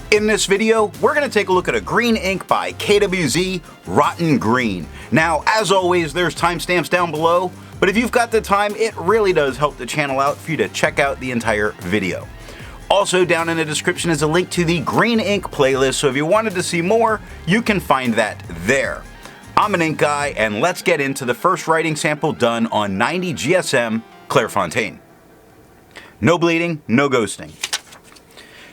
In this video, we're going to take a look at a green ink by KWZ Rotten Green. Now, as always, there's timestamps down below, but if you've got the time, it really does help the channel out for you to check out the entire video. Also, down in the description is a link to the green ink playlist, so if you wanted to see more, you can find that there. I'm an ink guy, and let's get into the first writing sample done on 90 GSM Clairfontaine. No bleeding, no ghosting.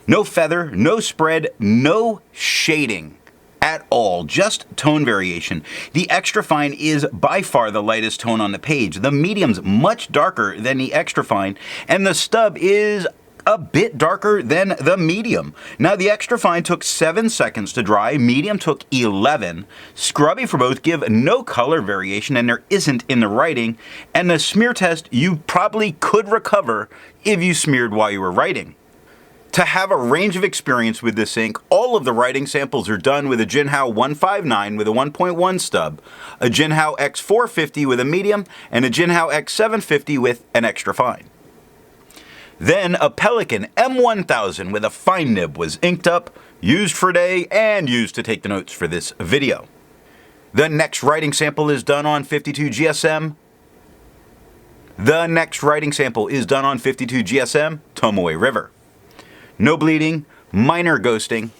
No feather, no spread, no shading at all, just tone variation. The extra fine is by far the lightest tone on the page. The medium's much darker than the extra fine, and the stub is a bit darker than the medium. Now, the extra fine took 7 seconds to dry, medium took 11. Scrubby for both give no color variation, and there isn't in the writing, and the smear test you probably could recover if you smeared while you were writing. To have a range of experience with this ink, all of the writing samples are done with a Jinhao 159 with a 1.1 stub, a Jinhao X450 with a medium, and a Jinhao X750 with an extra fine. Then a Pelican M1000 with a fine nib was inked up, used for day, and used to take the notes for this video. The next writing sample is done on 52 GSM. Tomoe River. No bleeding, minor ghosting.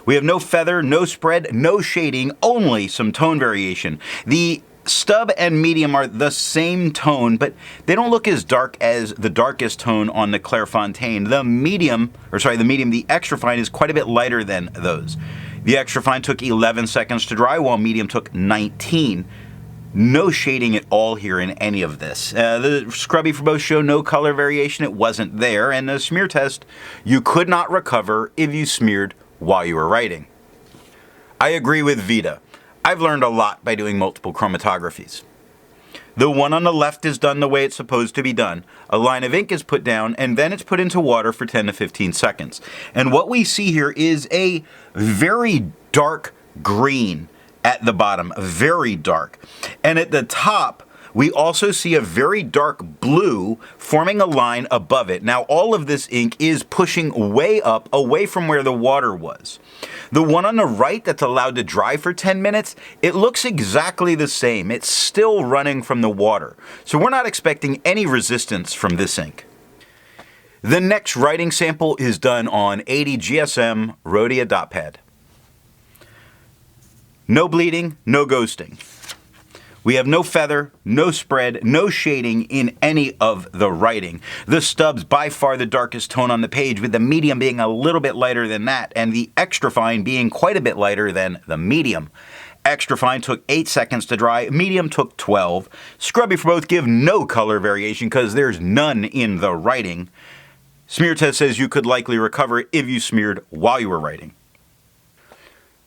We have no feather, no spread, no shading, only some tone variation. The stub and medium are the same tone, but they don't look as dark as the darkest tone on the Clairfontaine. The extra fine is quite a bit lighter than those. The extra fine took 11 seconds to dry, while medium took 19. No shading at all here in any of this. The scrubby for both show no color variation, it wasn't there, and the smear test you could not recover if you smeared while you were writing. I agree with Vita. I've learned a lot by doing multiple chromatographies. The one on the left is done the way it's supposed to be done. A line of ink is put down, and then it's put into water for 10 to 15 seconds. And what we see here is a very dark green at the bottom, very dark. And at the top, we also see a very dark blue forming a line above it. Now, all of this ink is pushing way up, away from where the water was. The one on the right that's allowed to dry for 10 minutes, it looks exactly the same. It's still running from the water. So we're not expecting any resistance from this ink. The next writing sample is done on 80 GSM Rhodia dot pad. No bleeding, no ghosting. We have no feather, no spread, no shading in any of the writing. The stub's by far the darkest tone on the page, with the medium being a little bit lighter than that, and the extra fine being quite a bit lighter than the medium. Extra fine took 8 seconds to dry, medium took 12. Scrubby for both give no color variation because there's none in the writing. Smear test says you could likely recover it if you smeared while you were writing.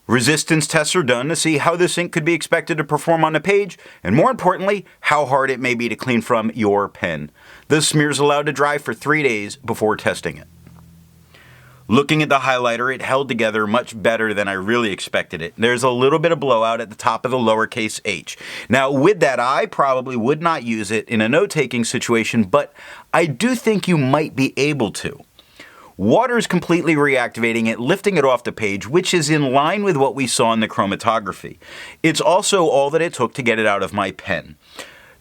Resistance tests are done to see how this ink could be expected to perform on the page, and more importantly, how hard it may be to clean from your pen. The smear is allowed to dry for 3 days before testing it. Looking at the highlighter, it held together much better than I really expected it. There's a little bit of blowout at the top of the lowercase h. Now, with that, I probably would not use it in a note-taking situation, but I do think you might be able to. Water is completely reactivating it, lifting it off the page, which is in line with what we saw in the chromatography. It's also all that it took to get it out of my pen.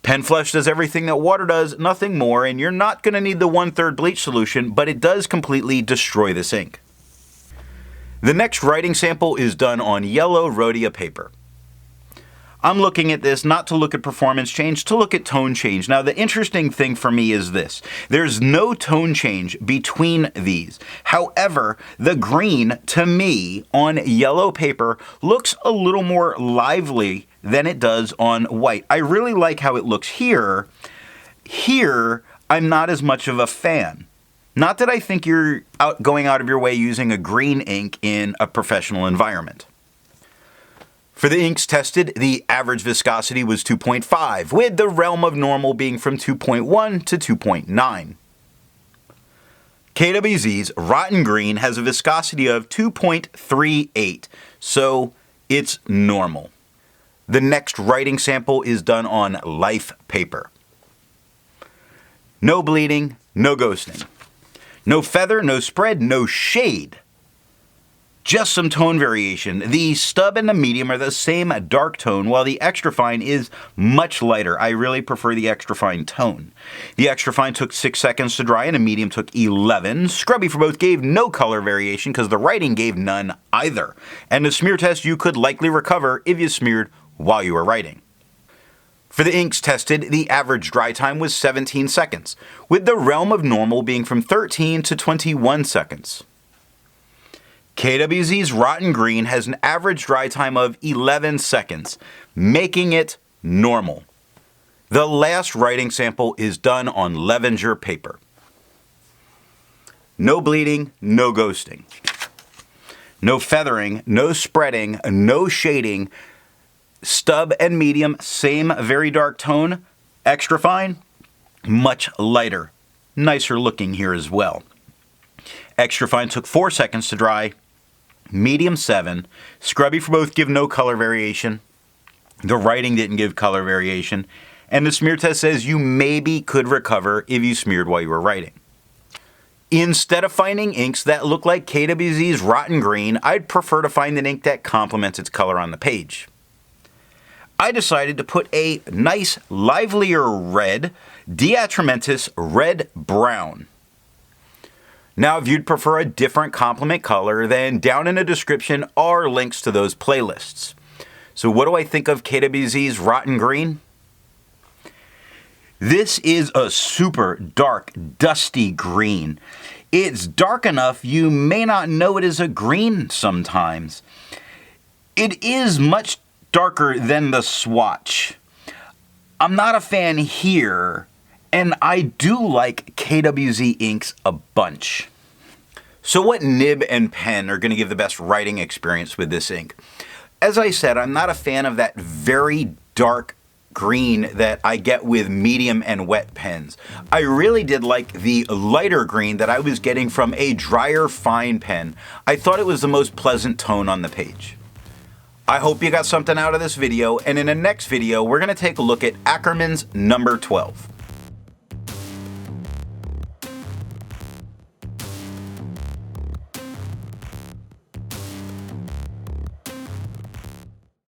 Pen flesh does everything that water does, nothing more, and you're not going to need the 1/3 bleach solution, but it does completely destroy this ink. The next writing sample is done on yellow Rhodia paper. I'm looking at this not to look at performance change, to look at tone change. Now, the interesting thing for me is this. There's no tone change between these. However, the green, to me, on yellow paper looks a little more lively than it does on white. I really like how it looks here. Here, I'm not as much of a fan. Not that I think you're going out of your way using a green ink in a professional environment. For the inks tested, the average viscosity was 2.5, with the realm of normal being from 2.1 to 2.9. KWZ's Rotten Green has a viscosity of 2.38, so it's normal. The next writing sample is done on life paper. No bleeding, no ghosting. No feather, no spread, no shade. Just some tone variation. The stub and the medium are the same dark tone, while the extra fine is much lighter. I really prefer the extra fine tone. The extra fine took 6 seconds to dry and the medium took 11. Scrubby for both gave no color variation because the writing gave none either. And the smear test you could likely recover if you smeared while you were writing. For the inks tested, the average dry time was 17 seconds, with the realm of normal being from 13 to 21 seconds. KWZ's Rotten Green has an average dry time of 11 seconds, making it normal. The last writing sample is done on Levenger paper. No bleeding, no ghosting. No feathering, no spreading, no shading. Stub and medium, same very dark tone. Extra fine, much lighter. Nicer looking here as well. Extra fine took 4 seconds to dry. Medium 7. Scrubby for both give no color variation. The writing didn't give color variation. And the smear test says you maybe could recover if you smeared while you were writing. Instead of finding inks that look like KWZ's Rotten Green, I'd prefer to find an ink that complements its color on the page. I decided to put a nice, livelier red, Atramentis Red Brown. Now, if you'd prefer a different complement color, then down in the description are links to those playlists. So what do I think of KWZ's Rotten Green? This is a super dark, dusty green. It's dark enough you may not know it is a green sometimes. It is much darker than the swatch. I'm not a fan here, and I do like KWZ inks a bunch. So what nib and pen are going to give the best writing experience with this ink? As I said, I'm not a fan of that very dark green that I get with medium and wet pens. I really did like the lighter green that I was getting from a drier fine pen. I thought it was the most pleasant tone on the page. I hope you got something out of this video, and in the next video we're going to take a look at Ackerman's number 12.